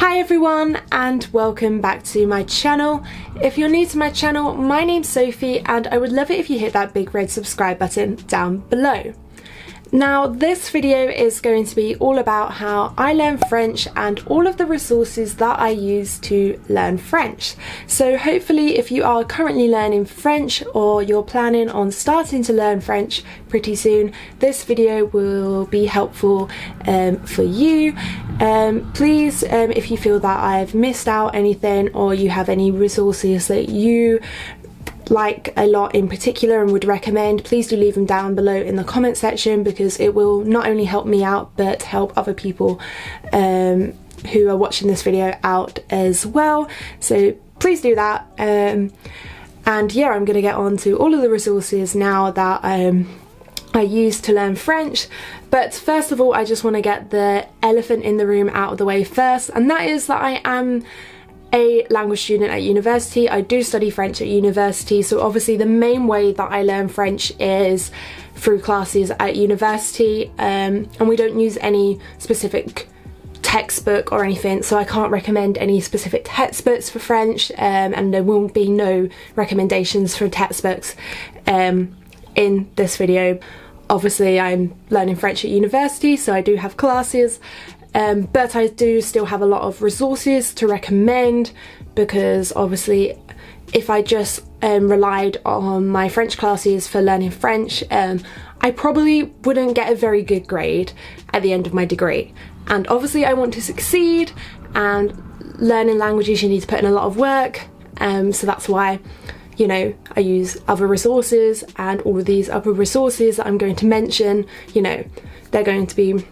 Hi everyone and welcome back to my channel. If you're new to my channel, my name's Sophie and I would love it if you hit that big red subscribe button down below. Now this video is going to be all about how I learn French and all of the resources that I use to learn French. So hopefully if you are currently learning French or you're planning on starting to learn French pretty soon, this video will be helpful for you. Please, if you feel that I've missed out anything or you have any resources that you like a lot in particular and would recommend, please do leave them down below in the comment section, because it will not only help me out but help other people who are watching this video out as well. So please do that. And yeah, I'm going to get on to all of the resources now that I use to learn French. But first of all, I just want to get the elephant in the room out of the way first, and that is that I am a language student at university. I do study French at university, so obviously the main way that I learn French is through classes at university, and we don't use any specific textbook or anything, so I can't recommend any specific textbooks for French, and there will be no recommendations for textbooks in this video. Obviously I'm learning French at university, so I do have classes, but I do still have a lot of resources to recommend, because obviously if I just relied on my French classes for learning French, I probably wouldn't get a very good grade at the end of my degree. And obviously I want to succeed, and learning languages you need to put in a lot of work, so that's why, you know, I use other resources, and all of these other resources that I'm going to mention, you know, they're going to be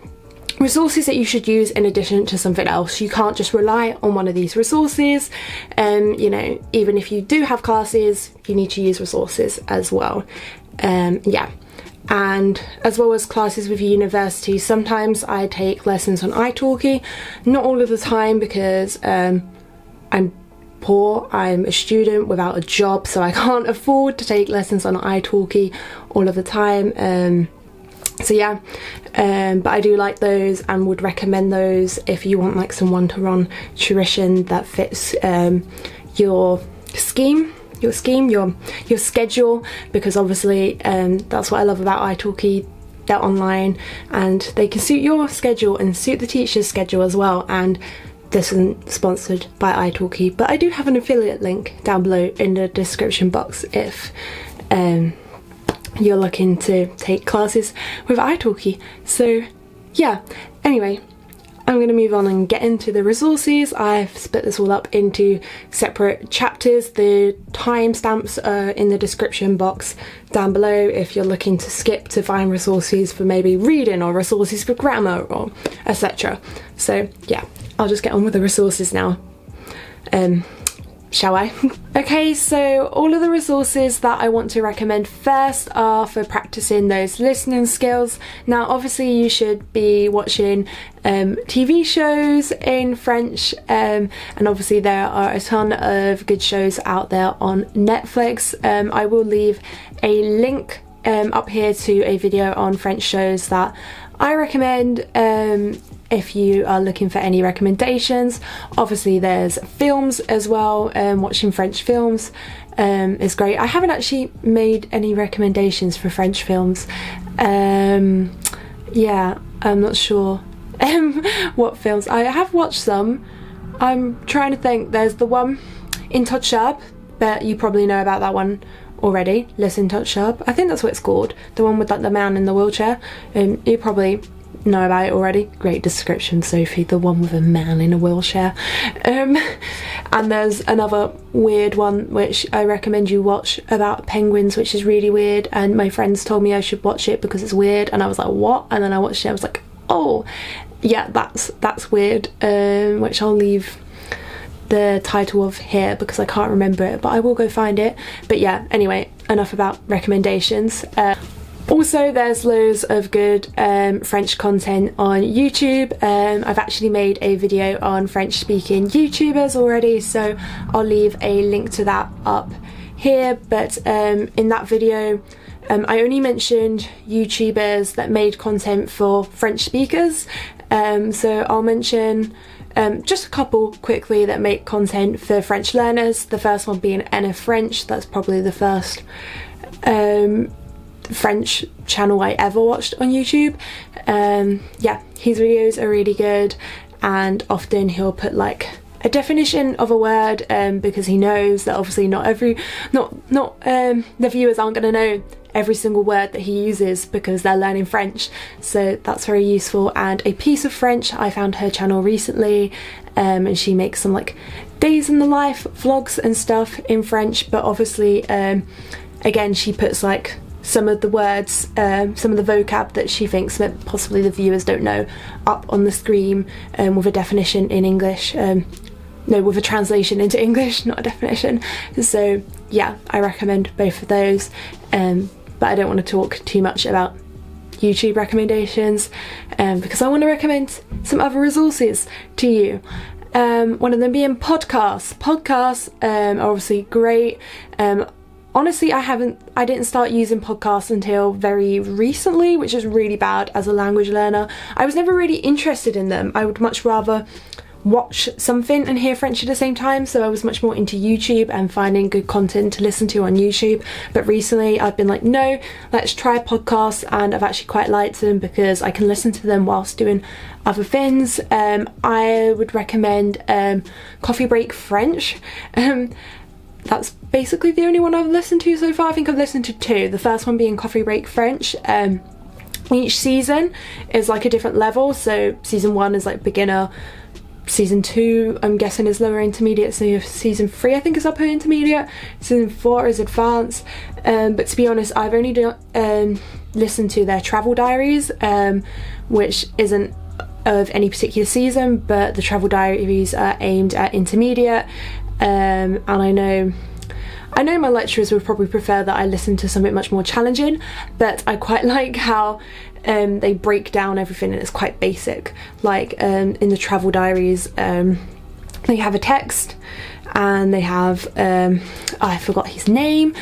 resources that you should use in addition to something else. You can't just rely on one of these resources. You know, even if you do have classes, you need to use resources as well. Yeah, and as well as classes with university, sometimes I take lessons on italki, not all of the time, because I'm poor, I'm a student without a job, so I can't afford to take lessons on italki all of the time. So yeah, but I do like those and would recommend those if you want like some one-to-one tuition that fits your schedule, because obviously that's what I love about italki. They're online and they can suit your schedule and suit the teacher's schedule as well. And this isn't sponsored by italki, but I do have an affiliate link down below in the description box if you're looking to take classes with italki. So yeah, anyway, I'm going to move on and get into the resources. I've split this all up into separate chapters. The timestamps are in the description box down below if you're looking to skip to find resources for maybe reading or resources for grammar or etc. So yeah, I'll just get on with the resources now. Shall I? Okay, so all of the resources that I want to recommend first are for practicing those listening skills. Now obviously you should be watching TV shows in French, and obviously there are a ton of good shows out there on Netflix. I will leave a link up here to a video on French shows that I recommend if you are looking for any recommendations. Obviously there's films as well. Watching French films is great. I haven't actually made any recommendations for French films. Yeah, I'm not sure what films. I have watched some. I'm trying to think. There's the one Intouchable, but you probably know about that one already. Les Intouchables, I think that's what it's called. The one with like the man in the wheelchair. You probably know about it already. Great description, Sophie. The one with a man in a wheelchair. And there's another weird one which I recommend you watch about penguins, which is really weird, and my friends told me I should watch it because it's weird, and I was like, what? And then I watched it, I was like, oh yeah, that's weird, which I'll leave the title of here because I can't remember it, but I will go find it. But yeah, anyway, enough about recommendations. Also, there's loads of good French content on YouTube. I've actually made a video on French speaking YouTubers already, so I'll leave a link to that up here. But in that video I only mentioned YouTubers that made content for French speakers, so I'll mention just a couple quickly that make content for French learners. The first one being Anna French. That's probably the first French channel I ever watched on YouTube. Yeah, his videos are really good, and often he'll put like a definition of a word, because he knows that obviously not the viewers aren't going to know every single word that he uses because they're learning French, so that's very useful. And A Piece of French, I found her channel recently, and she makes some like days in the life vlogs and stuff in French, but obviously again she puts like some of the words, some of the vocab that she thinks that possibly the viewers don't know up on the screen, with a definition in English, no, with a translation into English, not a definition. So yeah, I recommend both of those, but I don't want to talk too much about YouTube recommendations, because I want to recommend some other resources to you. One of them being podcasts. Podcasts are obviously great. Honestly, I didn't start using podcasts until very recently, which is really bad as a language learner. I was never really interested in them. I would much rather watch something and hear French at the same time, so I was much more into YouTube and finding good content to listen to on YouTube. But recently I've been like, no, let's try podcasts, and I've actually quite liked them because I can listen to them whilst doing other things. I would recommend Coffee Break French. That's basically the only one I've listened to so far. I think I've listened to two, the first one being Coffee Break French. Each season is like a different level, so season 1 is like beginner, season 2 I'm guessing is lower intermediate, so season 3 I think is upper intermediate, season 4 is advanced. But to be honest, I've only listened to their travel diaries, which isn't of any particular season, but the travel diaries are aimed at intermediate. And I know my lecturers would probably prefer that I listen to something much more challenging, but I quite like how they break down everything and it's quite basic. Like in the travel diaries, they have a text and they have I forgot his name,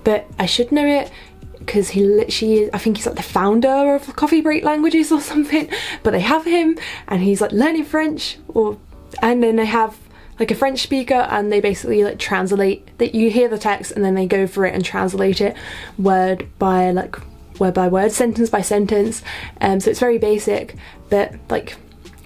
but I should know it because he literally, I think he's like the founder of Coffee Break Languages or something, but they have him and he's like learning French, and then they have like a French speaker, and they basically like translate that. You hear the text and then they go for it and translate it word by word, sentence by sentence. So it's very basic, but like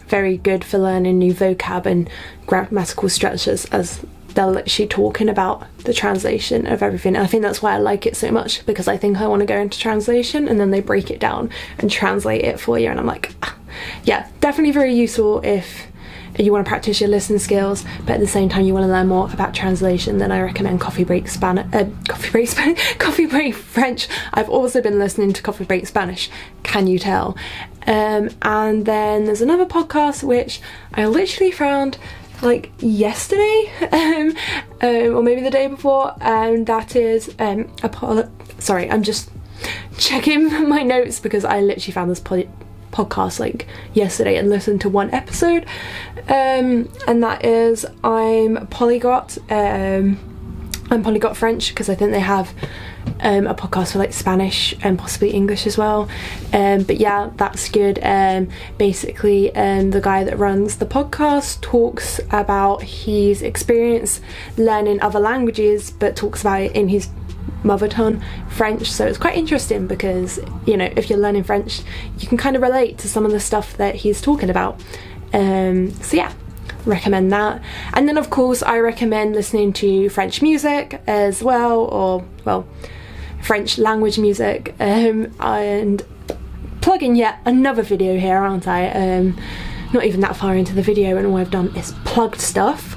very good for learning new vocab and grammatical structures, as they're literally talking about the translation of everything. And I think that's why I like it so much, because I think I want to go into translation and then they break it down and translate it for you, and I'm like, yeah, definitely very useful if you want to practice your listening skills, but at the same time you want to learn more about translation. Then I recommend Coffee Break French. I've also been listening to Coffee Break Spanish, can you tell? And then there's another podcast which I literally found like yesterday, or maybe the day before, and that is sorry, I'm just checking my notes because I literally found this podcast like yesterday and listened to one episode, and that is I'm Polyglot French, because I think they have a podcast for like Spanish and possibly English as well. But yeah, that's good. Basically the guy that runs the podcast talks about his experience learning other languages, but talks about it in his mother tongue, French. So it's quite interesting because, you know, if you're learning French, you can kind of relate to some of the stuff that he's talking about. So yeah, recommend that. And then of course I recommend listening to French music as well, French language music, and plugging yet another video here, aren't I? Not even that far into the video and all I've done is plugged stuff.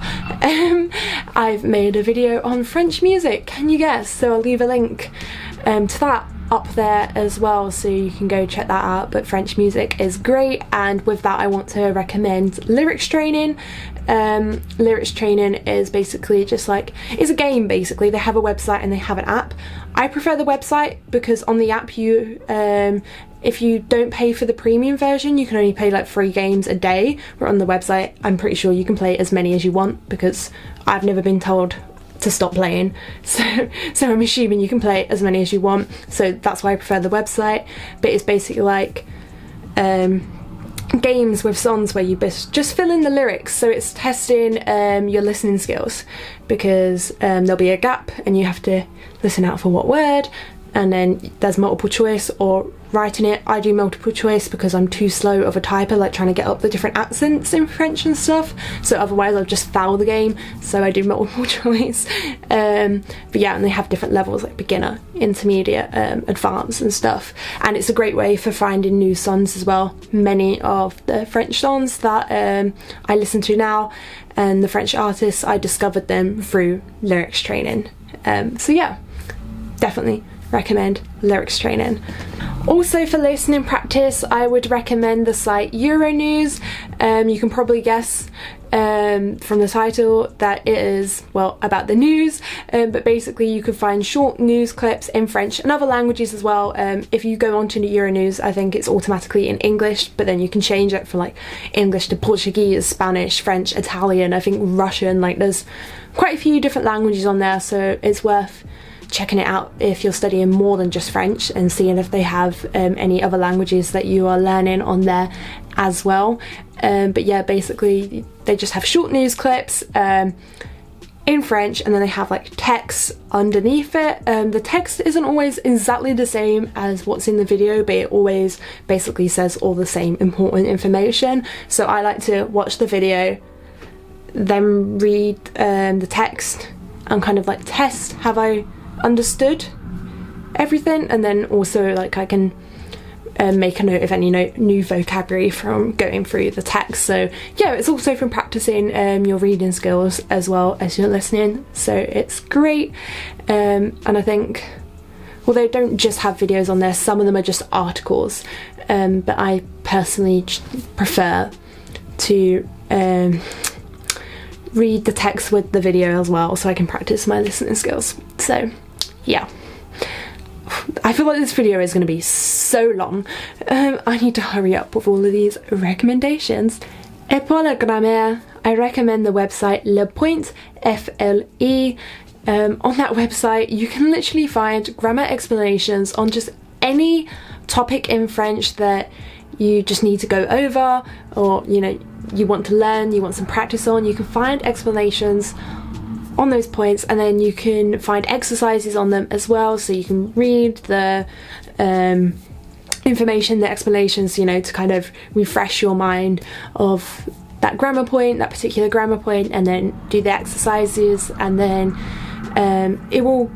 I've made a video on French music, can you guess? So I'll leave a link to that up there as well, so you can go check that out. But French music is great, and with that I want to recommend lyrics training. Lyrics training is basically just like, it's a game basically. They have a website and they have an app. I prefer the website because on the app you if you don't pay for the premium version, you can only play like 3 games a day, where on the website I'm pretty sure you can play as many as you want, because I've never been told to stop playing, so I'm assuming you can play as many as you want. So that's why I prefer the website. But it's basically like games with songs where you just fill in the lyrics, so it's testing your listening skills, because there'll be a gap and you have to listen out for what word, and then there's multiple choice or writing it. I do multiple choice because I'm too slow of a typer, like trying to get up the different accents in French and stuff, so otherwise I'll just foul the game, so I do multiple choice. But yeah, and they have different levels like beginner, intermediate, advanced and stuff, and it's a great way for finding new songs as well. Many of the French songs that I listen to now and the French artists, I discovered them through lyrics training. So yeah, definitely recommend lyrics training. Also for listening practice, I would recommend the site Euronews. You can probably guess from the title that it is, well, about the news, but basically you can find short news clips in French and other languages as well. If you go onto the Euronews, I think it's automatically in English, but then you can change it from like English to Portuguese, Spanish, French, Italian, I think Russian, like there's quite a few different languages on there, so it's worth checking it out if you're studying more than just French, and seeing if they have any other languages that you are learning on there as well. But yeah, basically they just have short news clips in French, and then they have like text underneath it. The text isn't always exactly the same as what's in the video, but it always basically says all the same important information. So I like to watch the video, then read the text and kind of like test, have I understood everything, and then also like I can make a note of any new vocabulary from going through the text. So yeah, it's also from practicing your reading skills as well as your listening, so it's great. And I think, well, they don't just have videos on there, some of them are just articles, but I personally prefer to read the text with the video as well, so I can practice my listening skills. So yeah, I feel like this video is going to be so long. I need to hurry up with all of these recommendations. Et pour la grammaire, I recommend the website Le Point, FLE. On that website you can literally find grammar explanations on just any topic in French that you just need to go over, or you know, you want to learn, you want some practice on. You can find explanations on those points, and then you can find exercises on them as well, so you can read the information, the explanations, you know, to kind of refresh your mind of that grammar point, that particular grammar point, and then do the exercises, and then it will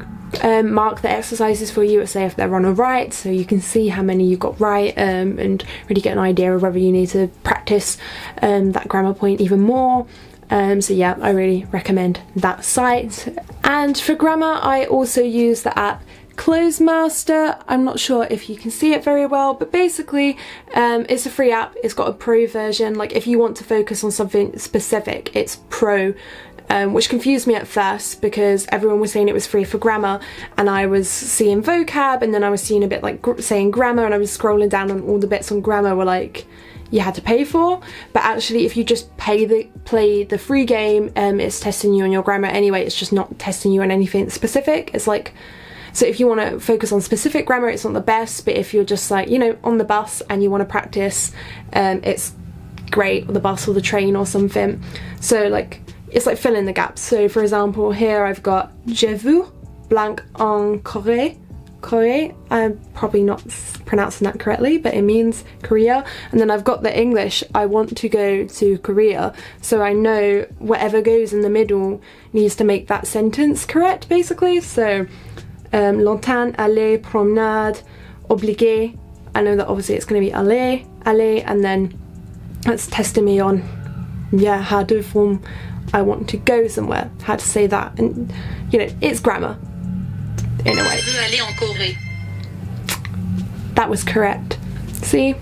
mark the exercises for you, say if they're wrong or right, so you can see how many you got right, and really get an idea of whether you need to practice that grammar point even more. So yeah, I really recommend that site. And for grammar, I also use the app Closemaster. I'm not sure if you can see it very well, but basically it's a free app. It's got a pro version. Like if you want to focus on something specific, it's pro, which confused me at first because everyone was saying it was free for grammar, and I was seeing vocab, and then I was seeing a bit like saying grammar, and I was scrolling down and all the bits on grammar were like you had to pay for. But actually if you just play the free game, it's testing you on your grammar anyway. It's just not testing you on anything specific. It's like, so if you want to focus on specific grammar, it's not the best, but if you're just like, you know, on the bus and you want to practice, it's great, or the bus or the train or something. So like, it's like fill in the gaps. So for example, here I've got je veux blank en Corée. Korea, I'm probably not pronouncing that correctly, but it means Korea. And then I've got the English, I want to go to Korea, so I know whatever goes in the middle needs to make that sentence correct, basically. So longtemps, aller, promenade, obligé. I know that obviously it's going to be aller, and then that's testing me on, yeah, how to form I want to go somewhere, how to say that, and you know, it's grammar. In a way. That was correct. See?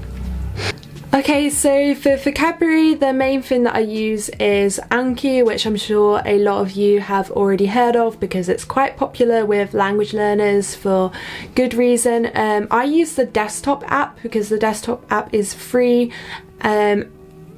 Okay, so for vocabulary, the main thing that I use is Anki, which I'm sure a lot of you have already heard of because it's quite popular with language learners for good reason. I use the desktop app because the desktop app is free.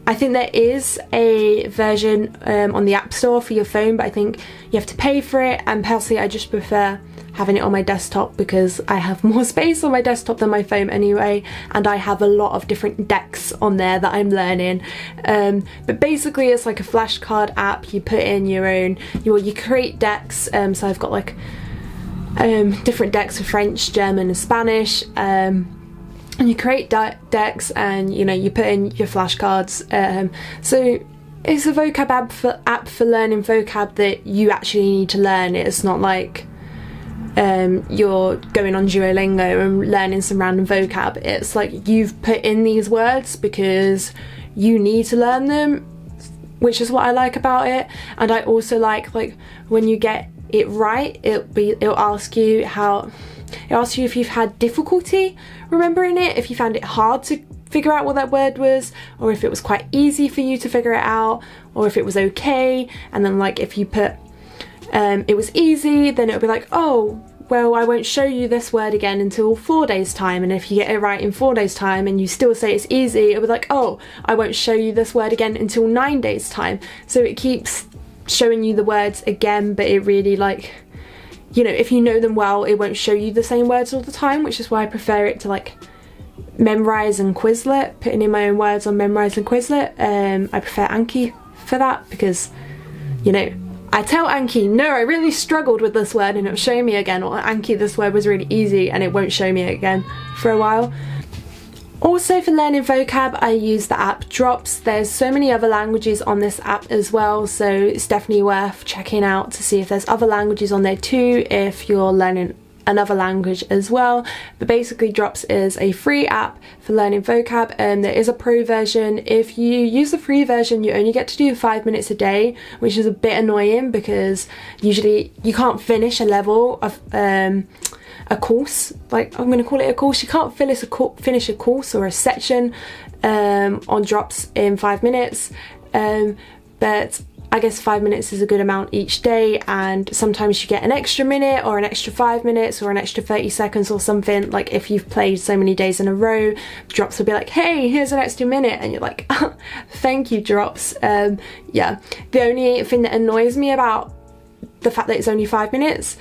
I think there is a version on the App Store for your phone, but I think you have to pay for it, and personally I just prefer having it on my desktop because I have more space on my desktop than my phone anyway, and I have a lot of different decks on there that I'm learning. But basically it's like a flashcard app. You put in your own, you create decks, so I've got like different decks of French, German and Spanish, and you create decks, and you know, you put in your flashcards. So it's a vocab app for learning vocab that you actually need to learn. It's not like you're going on Duolingo and learning some random vocab. It's like you've put in these words because you need to learn them, which is what I like about it. And I also like when you get it right, it'll ask you if you've had difficulty remembering it, if you found it hard to figure out what that word was, or if it was quite easy for you to figure it out, or if it was okay. And then like if you put it was easy, then it'll be like, oh well, I won't show you this word again until 4 days time. And if you get it right in 4 days time and you still say it's easy, it'll be like, oh, I won't show you this word again until 9 days time. So it keeps showing you the words again, but it really, like, you know, if you know them well, it won't show you the same words all the time, which is why I prefer it to like Memrise and Quizlet, putting in my own words on Memrise and Quizlet. I prefer Anki for that because, you know, I tell Anki, no, I really struggled with this word, and it'll show me again, or Anki, this word was really easy, and it won't show me again for a while. Also for learning vocab, I use the app Drops. There's so many other languages on this app as well, so it's definitely worth checking out to see if there's other languages on there too, if you're learning another language as well. But basically Drops is a free app for learning vocab, and there is a pro version. If you use the free version, you only get to do 5 minutes a day, which is a bit annoying because usually you can't finish a level of a course, like I'm going to call it a course. You can't finish a course or a section on Drops in 5 minutes, but I guess 5 minutes is a good amount each day, and sometimes you get an extra minute or an extra 5 minutes or an extra 30 seconds or something. Like if you've played so many days in a row, Drops will be like, hey, here's an extra minute, and you're like, oh, thank you, Drops. Yeah, the only thing that annoys me about the fact that it's only 5 minutes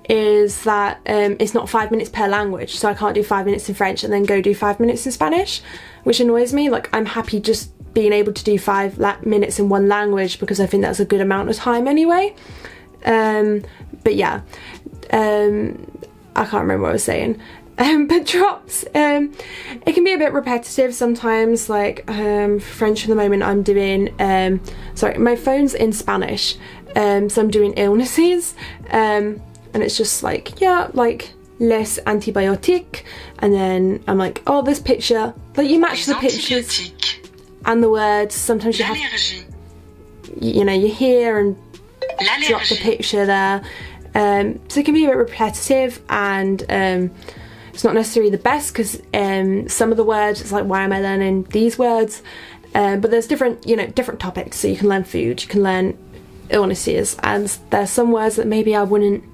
is that it's not 5 minutes per language, so I can't do 5 minutes in French and then go do 5 minutes in Spanish, which annoys me. Like I'm happy just being able to do 5 minutes in one language because I think that's a good amount of time anyway. But yeah, I can't remember what I was saying. But Drops, it can be a bit repetitive sometimes. Like French at the moment I'm doing, sorry, my phone's in Spanish, so I'm doing illnesses, and it's just like, yeah, like les antibiotiques, and then I'm like, oh, this picture, like you match the pictures and the words. Sometimes you have, you know, you hear and drop the picture there, so it can be a bit repetitive, and it's not necessarily the best because some of the words, it's like, why am I learning these words? But there's different, you know, different topics. So you can learn food, you can learn illnesses, and there's some words that maybe I wouldn't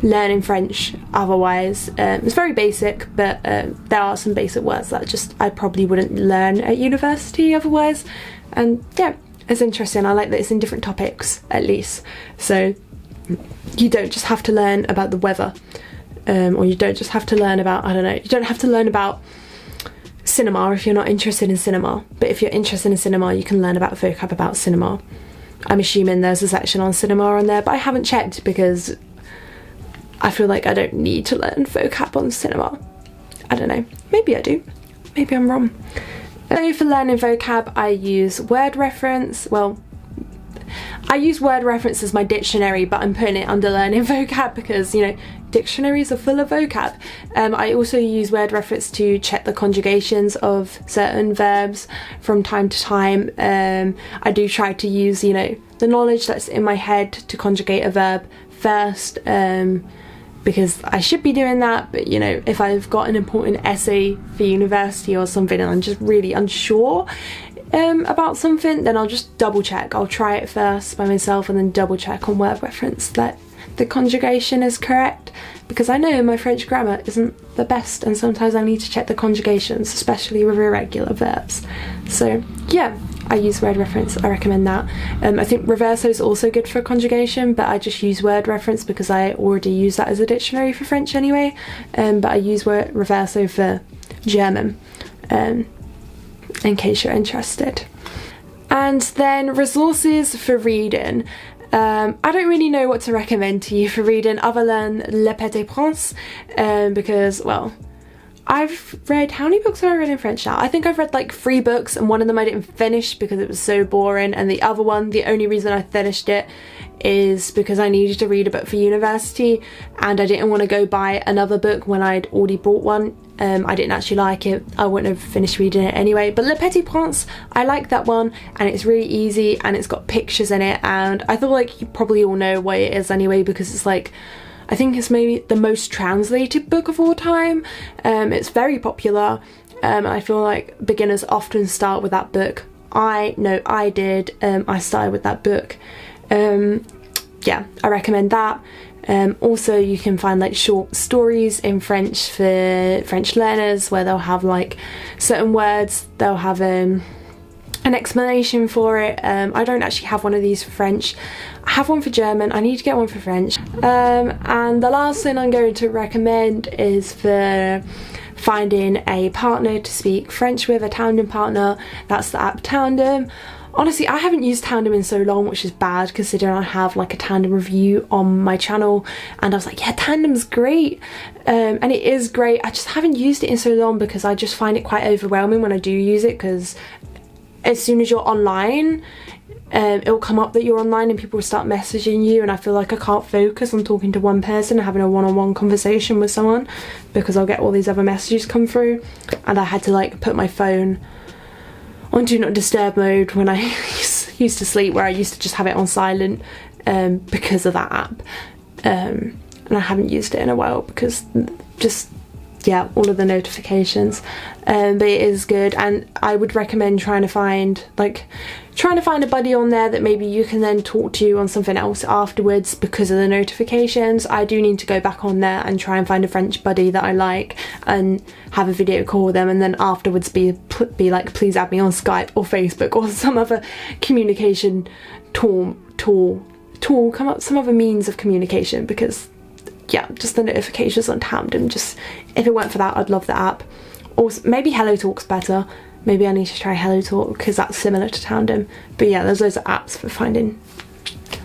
learn in French otherwise. It's very basic, but there are some basic words that I probably wouldn't learn at university otherwise. And yeah, it's interesting. I like that it's in different topics at least, so you don't just have to learn about the weather, or you don't just have to learn about, I don't know, you don't have to learn about cinema if you're not interested in cinema. But if you're interested in cinema, you can learn about vocab about cinema. I'm assuming there's a section on cinema on there, but I haven't checked because I feel like I don't need to learn vocab on cinema. I don't know, maybe I do, maybe I'm wrong. So for learning vocab, I use word reference. Well, I use word reference as my dictionary, but I'm putting it under learning vocab because, you know, dictionaries are full of vocab. I also use word reference to check the conjugations of certain verbs from time to time. I do try to use, you know, the knowledge that's in my head to conjugate a verb first, because I should be doing that, but you know, if I've got an important essay for university or something and I'm just really unsure about something, then I'll just double check. I'll try it first by myself and then double check on word reference that the conjugation is correct, because I know my French grammar isn't the best and sometimes I need to check the conjugations, especially with irregular verbs. So yeah, I use word reference. I recommend that. I think Reverso is also good for conjugation, but I just use word reference because I already use that as a dictionary for French anyway. But I use Reverso for German, in case you're interested. And then resources for reading. I don't really know what to recommend to you for reading other than Le Petit Prince, because, well, I've read, how many books have I read in French now? I think I've read like 3 books, and one of them I didn't finish because it was so boring, and the other one, the only reason I finished it is because I needed to read a book for university and I didn't want to go buy another book when I'd already bought one. I didn't actually like it. I wouldn't have finished reading it anyway. But Le Petit Prince, I like that one, and it's really easy and it's got pictures in it, and I feel like you probably all know what it is anyway because it's like, I think it's maybe the most translated book of all time. It's very popular, and I feel like beginners often start with that book. I know I did. I started with that book. Yeah, I recommend that. Also, you can find like short stories in French for French learners where they'll have like certain words, they'll have an explanation for it. I don't actually have one of these for French. I have one for German. I need to get one for French. And the last thing I'm going to recommend is for finding a partner to speak French with, a tandem partner. That's the app Tandem. Honestly, I haven't used Tandem in so long, which is bad considering I have like a Tandem review on my channel, and I was like, yeah, Tandem's great, and it is great. I just haven't used it in so long because I just find it quite overwhelming when I do use it, because as soon as you're online, it'll come up that you're online and people will start messaging you, and I feel like I can't focus on talking to one person and having a one-on-one conversation with someone because I'll get all these other messages come through, and I had to like put my phone on do not disturb mode when I used to sleep, where I used to just have it on silent because of that app, and I haven't used it in a while because just, yeah, all of the notifications, but it is good, and I would recommend trying to find a buddy on there that maybe you can then talk to on something else afterwards because of the notifications. I do need to go back on there and try and find a French buddy that I like and have a video call with them, and then afterwards be like, please add me on Skype or Facebook or some other communication tool, come up some other means of communication, because yeah, just the notifications on Tandem, just, if it weren't for that, I'd love the app. Also, maybe HelloTalk's better. Maybe I need to try HelloTalk because that's similar to Tandem. But yeah, there's loads of apps for finding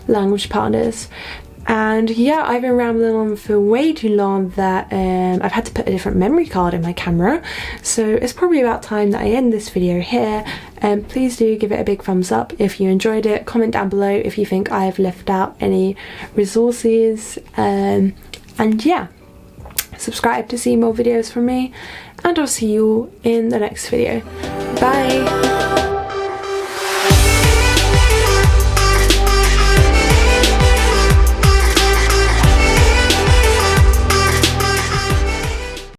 language partners. And yeah, I've been rambling on for way too long that I've had to put a different memory card in my camera. So it's probably about time that I end this video here. Please do give it a big thumbs up if you enjoyed it. Comment down below if you think I have left out any resources. And yeah, subscribe to see more videos from me, and I'll see you all in the next video. Bye!